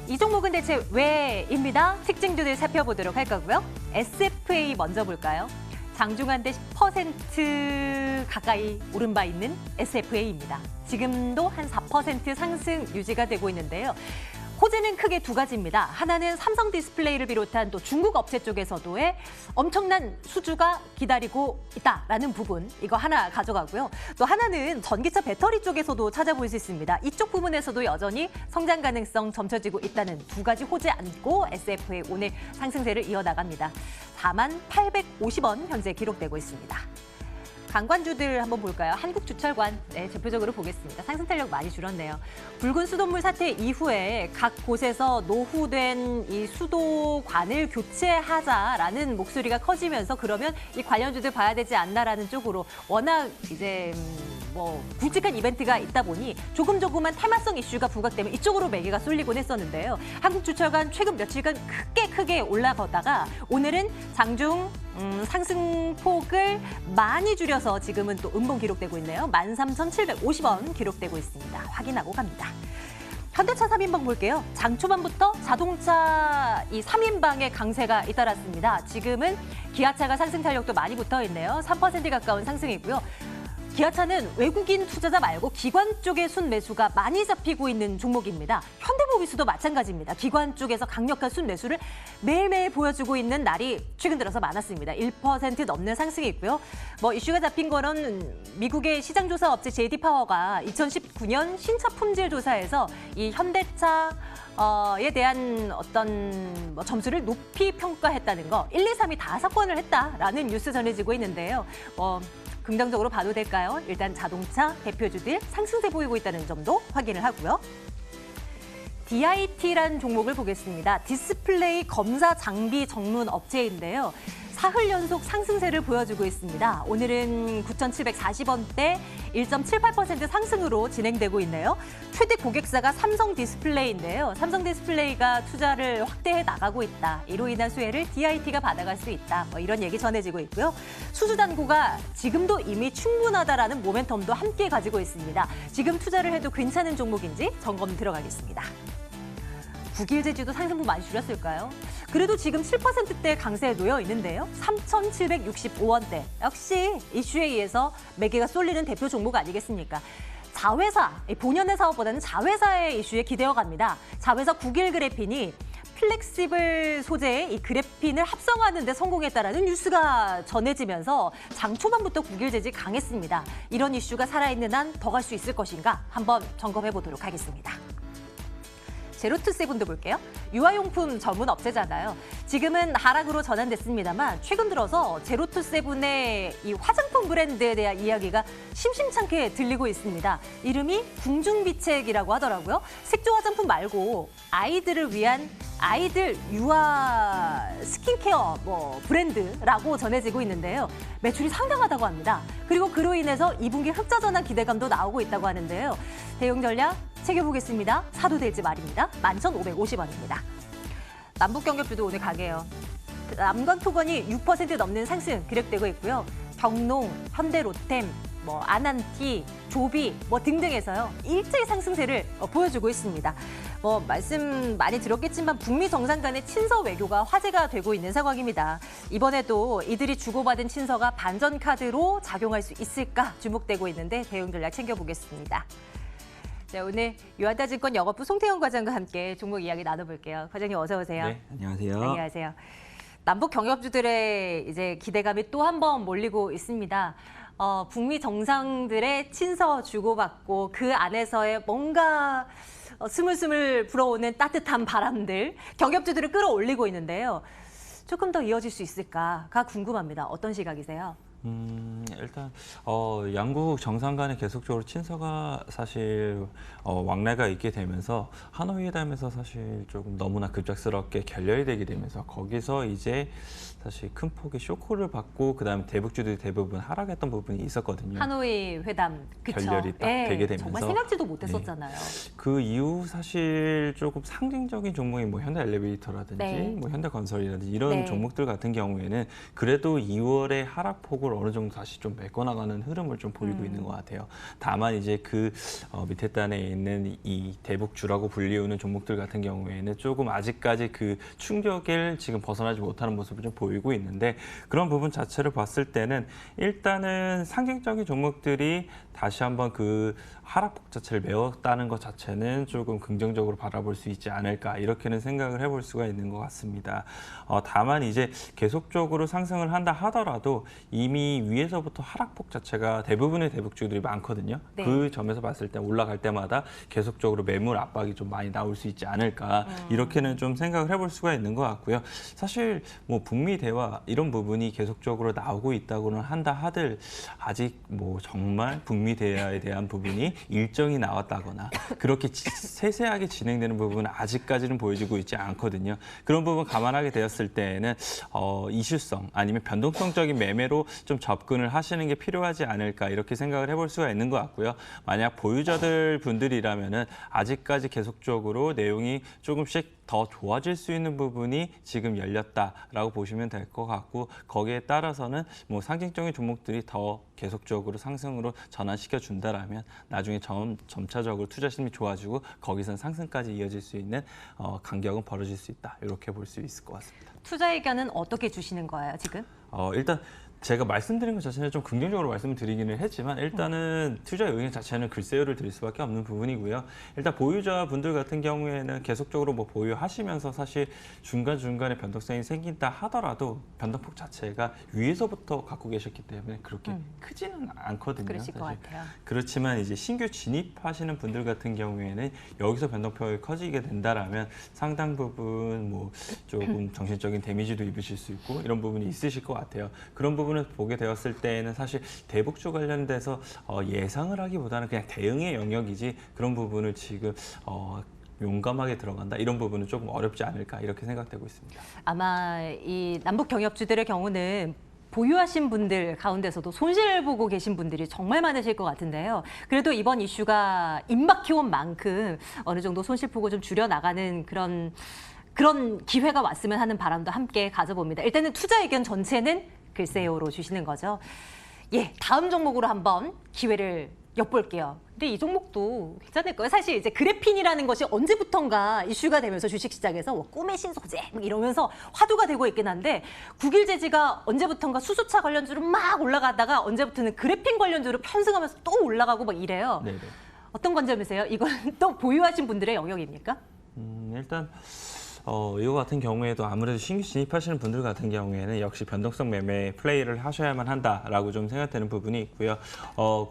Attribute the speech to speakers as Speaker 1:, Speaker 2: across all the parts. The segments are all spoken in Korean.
Speaker 1: 이 종목은 대체 왜입니다. 특징주들 살펴보도록 할 거고요. SFA 먼저 볼까요? 장중한데 10% 가까이 오른 바 있는 SFA입니다. 지금도 한 4% 상승 유지가 되고 있는데요. 호재는 크게 두 가지입니다. 하나는 삼성 디스플레이를 비롯한 또 중국 업체 쪽에서도의 엄청난 수주가 기다리고 있다라는 부분, 이거 하나 가져가고요. 또 하나는 전기차 배터리 쪽에서도 찾아볼 수 있습니다. 이쪽 부분에서도 여전히 성장 가능성 점쳐지고 있다는 두 가지 호재 안고 SFA 오늘 상승세를 이어나갑니다. 4850원 현재 기록되고 있습니다. 관광주들 한번 볼까요? 한국주철관, 네, 대표적으로 보겠습니다. 상승 탄력 많이 줄었네요. 붉은 수돗물 사태 이후에 각 곳에서 노후된 이 수도관을 교체하자라는 목소리가 커지면서 그러면 이 관련주들 봐야 되지 않나라는 쪽으로 워낙 이제 굵직한 이벤트가 있다 보니 조금조금한 테마성 이슈가 부각되면 이쪽으로 매개가 쏠리곤 했었는데요. 한국주철관 최근 며칠간 크게 올라가다가 오늘은 장중 상승폭을 많이 줄여서 지금은 또 음봉 기록되고 있네요. 13,750원 기록되고 있습니다. 확인하고 갑니다. 현대차 3인방 볼게요. 장 초반부터 자동차 이 3인방의 강세가 잇따랐습니다. 지금은 기아차가 상승 탄력도 많이 붙어 있네요. 3% 가까운 상승이고요. 기아차는 외국인 투자자 말고 기관 쪽의 순매수가 많이 잡히고 있는 종목입니다. 현대모비스도 마찬가지입니다. 기관 쪽에서 강력한 순매수를 매일매일 보여주고 있는 날이 최근 들어서 많았습니다. 1% 넘는 상승이 있고요. 이슈가 잡힌 거는 미국의 시장조사 업체 JD파워가 2019년 신차 품질 조사에서 이 현대차에 대한 어떤 점수를 높이 평가했다는 거, 1, 2, 3이 다 사건을 했다라는 뉴스 전해지고 있는데요. 긍정적으로 봐도 될까요? 일단 자동차 대표주들 상승세 보이고 있다는 점도 확인을 하고요. DIT라는 종목을 보겠습니다. 디스플레이 검사 장비 전문 업체인데요. 사흘 연속 상승세를 보여주고 있습니다. 오늘은 9,740원대 1.78% 상승으로 진행되고 있네요. 최대 고객사가 삼성 디스플레이인데요. 삼성 디스플레이가 투자를 확대해 나가고 있다. 이로 인한 수혜를 DIT가 받아갈 수 있다. 이런 얘기 전해지고 있고요. 수주 잔고가 지금도 이미 충분하다라는 모멘텀도 함께 가지고 있습니다. 지금 투자를 해도 괜찮은 종목인지 점검 들어가겠습니다. 국일제주도 상승폭 많이 줄였을까요? 그래도 지금 7%대 강세에 놓여 있는데요. 3,765원대. 역시 이슈에 의해서 매개가 쏠리는 대표 종목 아니겠습니까? 자회사, 본연의 사업보다는 자회사의 이슈에 기대어 갑니다. 자회사 국일 그래핀이 플렉시블 소재의 이 그래핀을 합성하는 데 성공했다라는 뉴스가 전해지면서 장 초반부터 국일제지 강했습니다. 이런 이슈가 살아있는 한 더 갈 수 있을 것인가 한번 점검해 보도록 하겠습니다. 제로투세븐도 볼게요. 유아용품 전문 업체잖아요. 지금은 하락으로 전환됐습니다만 최근 들어서 제로투세븐의 이 화장품 브랜드에 대한 이야기가 심심찮게 들리고 있습니다. 이름이 궁중비책이라고 하더라고요. 색조 화장품 말고 아이들을 위한 아이들 유아 스킨케어 브랜드라고 전해지고 있는데요. 매출이 상당하다고 합니다. 그리고 그로 인해서 2분기 흑자 전환 기대감도 나오고 있다고 하는데요. 대응 전략 챙겨보겠습니다. 사도 될지 말입니다. 11,550원입니다. 남북경협주도 오늘 강해요. 남광토건이 6% 넘는 상승 기록되고 있고요. 경농, 현대로템, 아난티, 조비 등등해서요. 일제히 상승세를 보여주고 있습니다. 말씀 많이 들었겠지만 북미 정상 간의 친서 외교가 화제가 되고 있는 상황입니다. 이번에도 이들이 주고받은 친서가 반전 카드로 작용할 수 있을까 주목되고 있는데 대응 전략 챙겨보겠습니다. 자, 오늘 유한타증권 영업부 송태영 과장과 함께 종목 이야기 나눠볼게요. 과장님 어서 오세요.
Speaker 2: 네, 안녕하세요.
Speaker 1: 안녕하세요. 남북 경협주들의 이제 기대감이 또 한 번 몰리고 있습니다. 북미 정상들의 친서 주고받고 그 안에서의 뭔가 스물스물 불어오는 따뜻한 바람들, 경협주들을 끌어올리고 있는데요. 조금 더 이어질 수 있을까가 궁금합니다. 어떤 시각이세요?
Speaker 2: 일단 양국 정상 간에 계속적으로 친서가 사실 왕래가 있게 되면서 하노이 회담에서 사실 조금 너무나 급작스럽게 결렬이 되게 되면서 거기서 이제 사실 큰 폭의 쇼크를 받고 그다음에 대북주들이 대부분 하락했던 부분이 있었거든요.
Speaker 1: 하노이 회담
Speaker 2: 결렬이 딱 되게 되면서
Speaker 1: 정말 생각지도 못했었잖아요.
Speaker 2: 네. 그 이후 사실 조금 상징적인 종목이 현대 엘리베이터라든지
Speaker 1: 네.
Speaker 2: 현대건설이라든지 이런
Speaker 1: 네.
Speaker 2: 종목들 같은 경우에는 그래도 2월에 하락폭을 어느 정도 다시 좀 메꿔나가는 흐름을 좀 보이고 있는 것 같아요. 다만 이제 그 밑에 단에 있는 이 대북주라고 불리우는 종목들 같은 경우에는 조금 아직까지 그 충격을 지금 벗어나지 못하는 모습을 좀 보이고 있는데 그런 부분 자체를 봤을 때는 일단은 상징적인 종목들이 다시 한번 그 하락폭 자체를 메웠다는 것 자체는 조금 긍정적으로 바라볼 수 있지 않을까 이렇게는 생각을 해볼 수가 있는 것 같습니다. 다만 이제 계속적으로 상승을 한다 하더라도 이미 위에서부터 하락폭 자체가 대부분의 대북주들이 많거든요.
Speaker 1: 네.
Speaker 2: 그 점에서 봤을 때 올라갈 때마다 계속적으로 매물 압박이 좀 많이 나올 수 있지 않을까 이렇게는 좀 생각을 해볼 수가 있는 것 같고요. 사실 뭐 북미 대화 이런 부분이 계속적으로 나오고 있다고는 한다 하들 아직 뭐 정말 북미 대화에 대한 부분이 일정이 나왔다거나 그렇게 세세하게 진행되는 부분은 아직까지는 보여지고 있지 않거든요. 그런 부분 감안하게 되었을 때에는 이슈성 아니면 변동성적인 매매로 좀 접근을 하시는 게 필요하지 않을까 이렇게 생각을 해볼 수가 있는 것 같고요. 만약 보유자들 분들이라면은 아직까지 계속적으로 내용이 조금씩 더 좋아질 수 있는 부분이 지금 열렸다라고 보시면 될 것 같고 거기에 따라서는 뭐 상징적인 종목들이 더 계속적으로 상승으로 전환시켜 준다라면 나중에 점차적으로 투자 심리 좋아지고 거기선 상승까지 이어질 수 있는 간격은 벌어질 수 있다 이렇게 볼 수 있을 것 같습니다.
Speaker 1: 투자 의견은 어떻게 주시는 거예요, 지금?
Speaker 2: 일단 제가 말씀드린 것 자체는 좀 긍정적으로 말씀을 드리기는 했지만 일단은 투자 의견 자체는 글쎄요를 드릴 수밖에 없는 부분이고요. 일단 보유자분들 같은 경우에는 계속적으로 뭐 보유하시면서 사실 중간중간에 변동성이 생긴다 하더라도 변동폭 자체가 위에서부터 갖고 계셨기 때문에 그렇게 크지는 않거든요.
Speaker 1: 그러실 것
Speaker 2: 사실.
Speaker 1: 같아요.
Speaker 2: 그렇지만 이제 신규 진입하시는 분들 같은 경우에는 여기서 변동폭이 커지게 된다라면 상당 부분 뭐 조금 정신적인 데미지도 입으실 수 있고 이런 부분이 있으실 것 같아요. 그런 부분을 보게 되었을 때에는 사실 대북주 관련돼서 예상을 하기보다는 그냥 대응의 영역이지 그런 부분을 지금 용감하게 들어간다 이런 부분은 조금 어렵지 않을까 이렇게 생각되고 있습니다.
Speaker 1: 아마 이 남북 경협주들의 경우는 보유하신 분들 가운데서도 손실 보고 계신 분들이 정말 많으실 것 같은데요. 그래도 이번 이슈가 임박해온 만큼 어느 정도 손실 폭을 좀 줄여나가는 그런 기회가 왔으면 하는 바람도 함께 가져봅니다. 일단은 투자 의견 전체는 글쎄요로 주시는 거죠. 예, 다음 종목으로 한번 기회를 엿볼게요. 근데 이 종목도 괜찮을 거예요. 사실 이제 그래핀이라는 것이 언제부턴가 이슈가 되면서 주식시장에서 꿈의 신소재 이러면서 화두가 되고 있긴 한데 국일제지가 언제부턴가 수소차 관련주로 막 올라가다가 언제부터는 그래핀 관련주로 편승하면서 또 올라가고 막 이래요.
Speaker 2: 네네.
Speaker 1: 어떤 관점이세요? 이건 또 보유하신 분들의 영역입니까?
Speaker 2: 일단 이거 같은 경우에도 아무래도 신규 진입하시는 분들 같은 경우에는 역시 변동성 매매 플레이를 하셔야만 한다라고 좀 생각되는 부분이 있고요.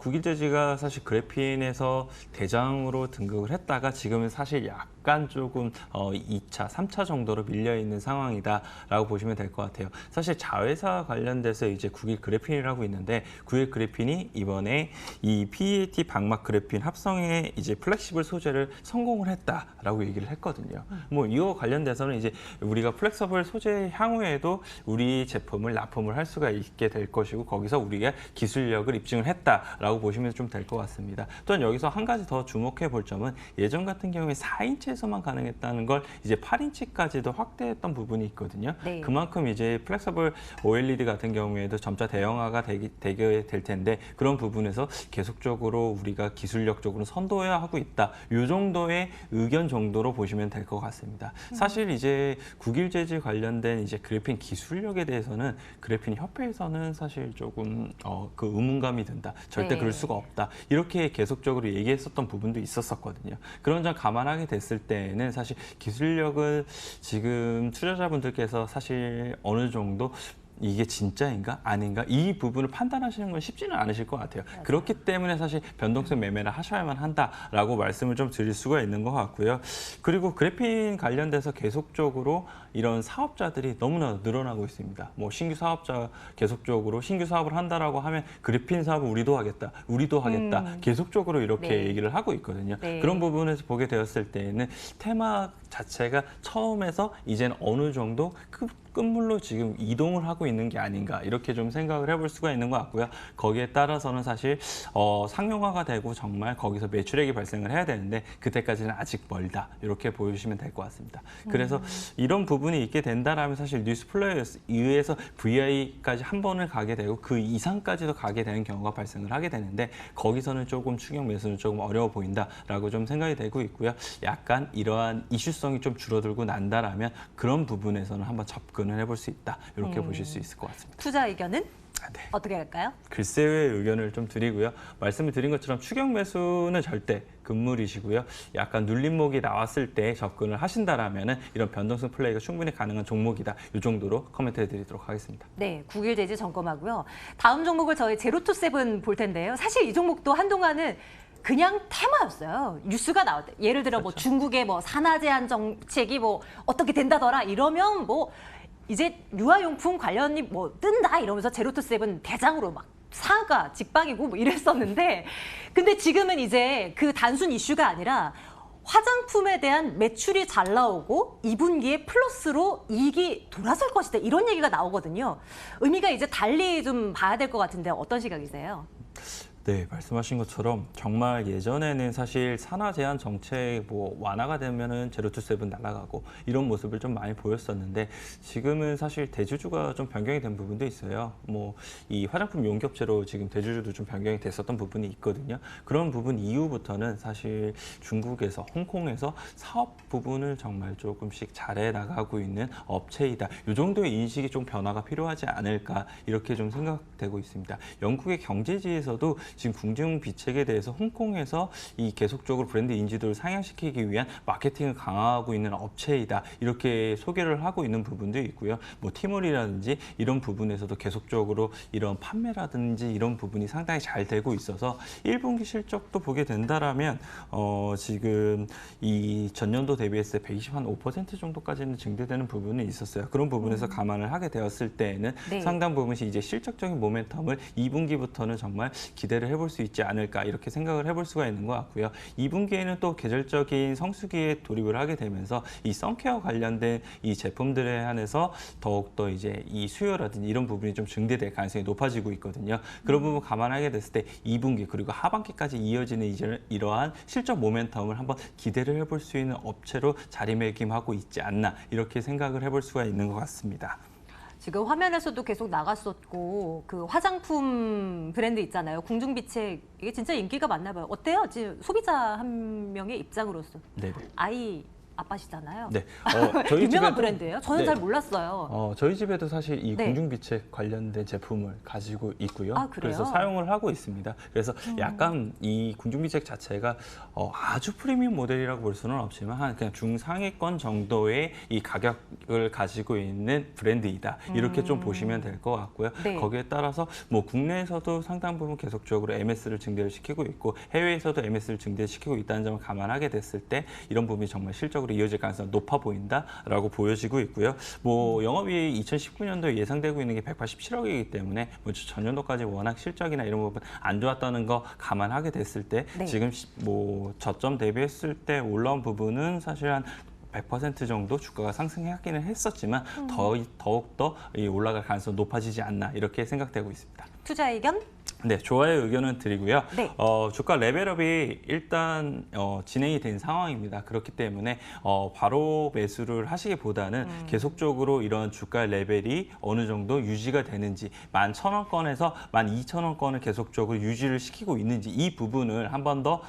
Speaker 2: 국일제지가 사실 그래핀에서 대장으로 등극을 했다가 지금은 사실 약간 조금 2차, 3차 정도로 밀려있는 상황이다라고 보시면 될 것 같아요. 사실 자회사 관련돼서 이제 국일 그래핀이라고 있는데 국일 그래핀이 이번에 이 PET 방막 그래핀 합성에 이제 플렉시블 소재를 성공을 했다라고 얘기를 했거든요. 뭐 이거 관련돼서는 이제 우리가 플렉서블 소재 향후에도 우리 제품을 납품을 할 수가 있게 될 것이고 거기서 우리가 기술력을 입증을 했다라고 보시면 좀 될 것 같습니다. 또한 여기서 한 가지 더 주목해 볼 점은 예전 같은 경우에 4인치에서만 가능했다는 걸 이제 8인치까지도 확대했던 부분이 있거든요.
Speaker 1: 네.
Speaker 2: 그만큼 이제 플렉서블 OLED 같은 경우에도 점차 대형화가 되게 될 텐데 그런 부분에서 계속적으로 우리가 기술력적으로 선도해야 하고 있다. 이 정도의 의견 정도로 보시면 될 것 같습니다. 사실 이제 국일제지 관련된 이제 그래핀 기술력에 대해서는 그래핀 협회에서는 사실 조금 그 의문감이 든다. 절대
Speaker 1: 네.
Speaker 2: 그럴 수가 없다. 이렇게 계속적으로 얘기했었던 부분도 있었거든요. 그런 점 감안하게 됐을 때는 사실 기술력을 지금 투자자분들께서 사실 어느 정도 이게 진짜인가 아닌가 이 부분을 판단하시는 건 쉽지는 않으실 것 같아요.
Speaker 1: 맞아요.
Speaker 2: 그렇기 때문에 사실 변동성 매매를 하셔야만 한다라고 말씀을 좀 드릴 수가 있는 것 같고요. 그리고 그래핀 관련돼서 계속적으로 이런 사업자들이 너무나 늘어나고 있습니다. 뭐 신규 사업자 계속적으로 신규 사업을 한다라고 하면 그래핀 사업을 우리도 하겠다. 계속적으로 이렇게
Speaker 1: 네.
Speaker 2: 얘기를 하고 있거든요.
Speaker 1: 네.
Speaker 2: 그런 부분에서 보게 되었을 때에는 테마 자체가 처음에서 이제는 어느 정도 급물로 지금 이동을 하고 있는 게 아닌가 이렇게 좀 생각을 해볼 수가 있는 것 같고요. 거기에 따라서는 사실 상용화가 되고 정말 거기서 매출액이 발생을 해야 되는데 그때까지는 아직 멀다 이렇게 보여주시면 될 것 같습니다. 그래서 이런 부분이 있게 된다라면 사실 뉴스플레이어에 의해서 VI까지 한 번을 가게 되고 그 이상까지도 가게 되는 경우가 발생을 하게 되는데 거기서는 조금 추격 매수는 조금 어려워 보인다라고 좀 생각이 되고 있고요. 약간 이러한 이슈성이 좀 줄어들고 난다라면 그런 부분에서는 한번 접근을 해볼 수 있다 이렇게 보실 수 있을 것 같습니다.
Speaker 1: 투자 의견은
Speaker 2: 네.
Speaker 1: 어떻게 할까요?
Speaker 2: 글쎄의 의견을 좀 드리고요. 말씀을 드린 것처럼 추격 매수는 절대 금물이시고요. 약간 눌림목이 나왔을 때 접근을 하신다라면은 이런 변동성 플레이가 충분히 가능한 종목이다. 이 정도로 코멘트해 드리도록 하겠습니다.
Speaker 1: 네, 9일 제지 점검하고요. 다음 종목을 저희 제로투세븐 볼 텐데요. 사실 이 종목도 한동안은 그냥 테마였어요. 뉴스가 나왔대. 예를 들어 뭐 중국의 뭐 산화 제한 정책이 뭐 어떻게 된다더라 이러면 뭐 이제 유아용품 관련이 뭐 뜬다 이러면서 제로투세븐 대장으로 막 상가 직방이고 뭐 이랬었는데 근데 지금은 이제 그 단순 이슈가 아니라 화장품에 대한 매출이 잘 나오고 2분기에 플러스로 이익이 돌아설 것이다 이런 얘기가 나오거든요. 의미가 이제 달리 좀 봐야 될 것 같은데 어떤 시각이세요?
Speaker 2: 네, 말씀하신 것처럼 정말 예전에는 사실 산화 제한 정책 뭐 완화가 되면은 제로투세븐 날아가고 이런 모습을 좀 많이 보였었는데 지금은 사실 대주주가 좀 변경이 된 부분도 있어요. 뭐 이 화장품 용접제로 지금 대주주도 좀 변경이 됐었던 부분이 있거든요. 그런 부분 이후부터는 사실 중국에서 홍콩에서 사업 부분을 정말 조금씩 잘해 나가고 있는 업체이다. 이 정도의 인식이 좀 변화가 필요하지 않을까 이렇게 좀 생각되고 있습니다. 영국의 경제지에서도 지금 궁중 비책에 대해서 홍콩에서 이 계속적으로 브랜드 인지도를 상향시키기 위한 마케팅을 강화하고 있는 업체이다. 이렇게 소개를 하고 있는 부분도 있고요. 뭐 티몰이라든지 이런 부분에서도 계속적으로 이런 판매라든지 이런 부분이 상당히 잘 되고 있어서 1분기 실적도 보게 된다라면 지금 이 전년도 대비했을 때 125% 정도까지는 증대되는 부분이 있었어요. 그런 부분에서 감안을 하게 되었을 때에는
Speaker 1: 네.
Speaker 2: 상당 부분이 이제 실적적인 모멘텀을 2분기부터는 정말 기대를 해볼 수 있지 않을까 이렇게 생각을 해볼 수가 있는 것 같고요. 2분기에는 또 계절적인 성수기에 돌입을 하게 되면서 이 선케어 관련된 이 제품들에 한해서 더욱더 이제 이 수요라든지 이런 부분이 좀 증대될 가능성이 높아지고 있거든요. 그런 부분 감안하게 됐을 때 2분기 그리고 하반기까지 이어지는 이제 이러한 실적 모멘텀을 한번 기대를 해볼 수 있는 업체로 자리매김하고 있지 않나 이렇게 생각을 해볼 수가 있는 것 같습니다.
Speaker 1: 지금 화면에서도 계속 나갔었고 그 화장품 브랜드 있잖아요. 궁중비책 이게 진짜 인기가 많나 봐요. 어때요? 지금 소비자 한 명의 입장으로서
Speaker 2: 네네.
Speaker 1: 아이 아빠시잖아요.
Speaker 2: 네. 저희
Speaker 1: 유명한
Speaker 2: 집에도-
Speaker 1: 브랜드예요. 저는
Speaker 2: 네.
Speaker 1: 잘 몰랐어요.
Speaker 2: 저희 집에도 사실 이
Speaker 1: 네.
Speaker 2: 궁중비책 관련된 제품을 가지고 있고요.
Speaker 1: 아, 그래요?
Speaker 2: 그래서 사용을 하고 있습니다. 그래서 약간 이 궁중비책 자체가 아주 프리미엄 모델이라고 볼 수는 없지만 한 그냥 중상위권 정도의 이 가격을 가지고 있는 브랜드이다. 이렇게 좀 보시면 될 것 같고요.
Speaker 1: 네.
Speaker 2: 거기에 따라서 뭐 국내에서도 상당 부분 계속적으로 MS를 증대를 시키고 있고 해외에서도 MS를 증대시키고 있다는 점을 감안하게 됐을 때 이런 부분이 정말 실적으로 이어질 가능성이 높아 보인다라고 보여지고 있고요. 뭐 영업이익이 2019년도에 예상되고 있는 게 187억이기 때문에 뭐 전년도까지 워낙 실적이나 이런 부분 안 좋았다는 거 감안하게 됐을 때
Speaker 1: 네.
Speaker 2: 지금 뭐 저점 대비했을 때 올라온 부분은 사실 한 100% 정도 주가가 상승하기는 했었지만 더욱더 올라갈 가능성이 높아지지 않나 이렇게 생각되고 있습니다.
Speaker 1: 투자 의견?
Speaker 2: 네, 좋아요 의견은 드리고요.
Speaker 1: 네.
Speaker 2: 주가 레벨업이 일단 진행이 된 상황입니다. 그렇기 때문에 바로 매수를 하시기보다는 계속적으로 이런 주가 레벨이 어느 정도 유지가 되는지 11,000원권에서 12,000원권을 계속적으로 유지를 시키고 있는지 이 부분을 한 번 더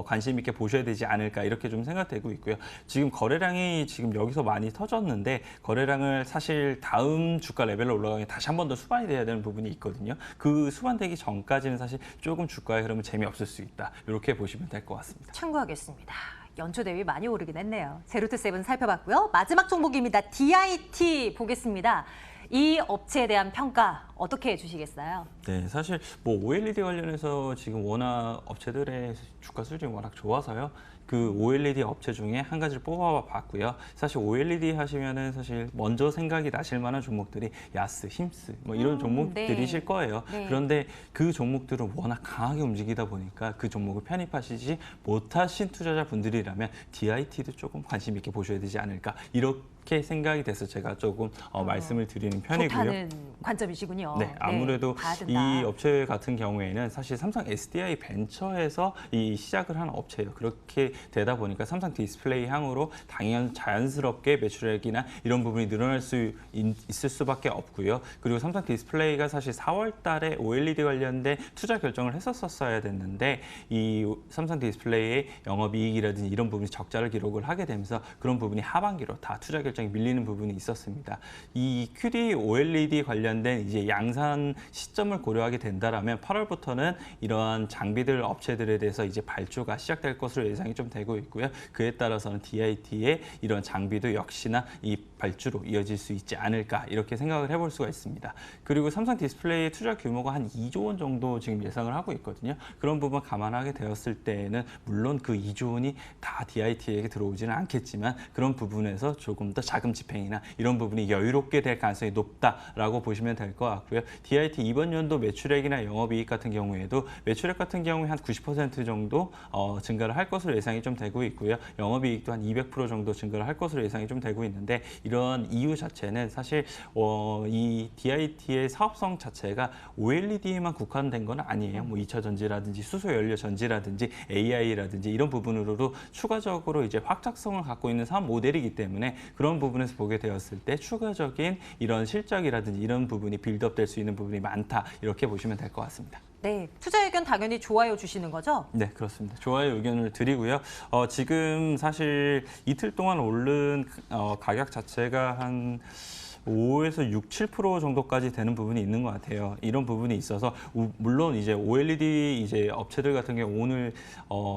Speaker 2: 관심 있게 보셔야 되지 않을까 이렇게 좀 생각되고 있고요. 지금 거래량이 지금 여기서 많이 터졌는데 거래량을 사실 다음 주가 레벨로 올라가기 다시 한 번 더 수반이 돼야 되는 부분이 있거든요. 그 수반되기 전까지는 사실 조금 주가의 흐름은 재미없을 수 있다. 이렇게 보시면 될 것 같습니다.
Speaker 1: 참고하겠습니다. 연초 대비 많이 오르긴 했네요. 제로투세븐 살펴봤고요. 마지막 종목입니다. DIT 보겠습니다. 이 업체에 대한 평가 어떻게 해주시겠어요?
Speaker 2: 네, 사실 뭐 OLED 관련해서 지금 워낙 업체들의 주가 수준이 워낙 좋아서요. 그 OLED 업체 중에 한 가지를 뽑아봤고요. 사실 OLED 하시면은 사실 먼저 생각이 나실 만한 종목들이 야스, 힘스 뭐 이런 종목들이실
Speaker 1: 네.
Speaker 2: 거예요.
Speaker 1: 네.
Speaker 2: 그런데 그 종목들은 워낙 강하게 움직이다 보니까 그 종목을 편입하시지 못하신 투자자분들이라면 DIT도 조금 관심 있게 보셔야 되지 않을까 이렇게 생각이 돼서 제가 조금 말씀을 드리는 편이고요.
Speaker 1: 좋다는 관점이시군요.
Speaker 2: 네, 아무래도
Speaker 1: 봐야 된다.
Speaker 2: 이 업체 같은 경우에는 사실 삼성 SDI 벤처에서 이 시작을 한 업체예요. 그렇게 되다 보니까 삼성 디스플레이 향으로 자연스럽게 매출액이나 이런 부분이 늘어날 수 있을 수밖에 없고요. 그리고 삼성 디스플레이가 사실 4월 달에 OLED 관련된 투자 결정을 했었어야 됐는데 이 삼성 디스플레이의 영업이익이라든지 이런 부분이 적자를 기록을 하게 되면서 그런 부분이 하반기로 다 투자 결정이 밀리는 부분이 있었습니다. 이 QD OLED 관련된 이제 양산 시점을 고려하게 된다라면 8월부터는 이러한 장비들 업체들에 대해서 이제 발주가 시작될 것으로 예상이 좀 되고 있고요. 그에 따라서는 DIT의 이런 장비도 역시나 이 발주로 이어질 수 있지 않을까 이렇게 생각을 해볼 수가 있습니다. 그리고 삼성 디스플레이의 투자 규모가 한 2조 원 정도 지금 예상을 하고 있거든요. 그런 부분 감안하게 되었을 때에는 물론 그 2조 원이 다 DIT에게 들어오지는 않겠지만 그런 부분에서 조금 더 자금 집행이나 이런 부분이 여유롭게 될 가능성이 높다라고 보시면 될 것 같고요. DIT 이번 연도 매출액이나 영업이익 같은 경우에도 매출액 같은 경우에 한 90% 정도 증가를 할 것으로 예상이 좀 되고 있고요. 영업이익도 한 200% 정도 증가를 할 것으로 예상이 좀 되고 있는데 이런 이유 자체는 사실 이 DIT의 사업성 자체가 OLED에만 국한된 건 아니에요. 뭐 2차 전지라든지 수소 연료 전지라든지 AI라든지 이런 부분으로도 추가적으로 이제 확장성을 갖고 있는 사업 모델이기 때문에 그런 부분에서 보게 되었을 때 추가적인 이런 실적이라든지 이런 부분이 빌드업 될 수 있는 부분이 많다 이렇게 보시면 될 것 같습니다.
Speaker 1: 네, 투자 의견 당연히 좋아요 주시는 거죠?
Speaker 2: 네, 그렇습니다. 좋아요 의견을 드리고요. 지금 사실 이틀 동안 오른 가격 자체가 한 5에서 6, 7% 정도까지 되는 부분이 있는 것 같아요. 이런 부분이 있어서 물론 이제 OLED 이제 업체들 같은 경우 오늘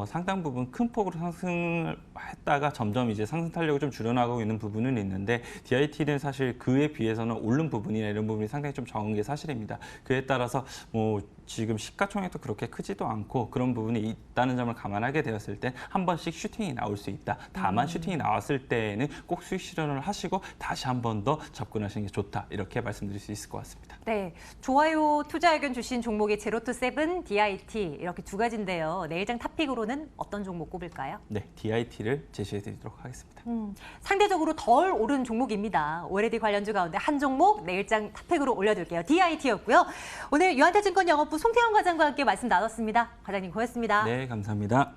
Speaker 2: 상당 부분 큰 폭으로 상승을 했다가 점점 이제 상승 탄력을 좀 줄여나가고 있는 부분은 있는데 DIT는 사실 그에 비해서는 오른 부분이나 이런 부분이 상당히 좀 적은 게 사실입니다. 그에 따라서 뭐 지금 시가총액도 그렇게 크지도 않고 그런 부분이 있다는 점을 감안하게 되었을 때 한 번씩 슈팅이 나올 수 있다. 다만 슈팅이 나왔을 때에는 꼭 수익 실현을 하시고 다시 한 번 더 접근하시는 게 좋다. 이렇게 말씀드릴 수 있을 것 같습니다.
Speaker 1: 네, 좋아요 투자 의견 주신 종목이 제로투세븐, DIT 이렇게 두 가지인데요. 내일장 탑픽으로는 어떤 종목 꼽을까요?
Speaker 2: 네, DIT를 제시해 드리도록 하겠습니다.
Speaker 1: 상대적으로 덜 오른 종목입니다. OLED 관련주 가운데 한 종목 내일장 탑픽으로 올려둘게요. DIT였고요. 오늘 유한태증권 영업부 송태영 과장과 함께 말씀 나눴습니다. 과장님 고맙습니다.
Speaker 2: 네, 감사합니다.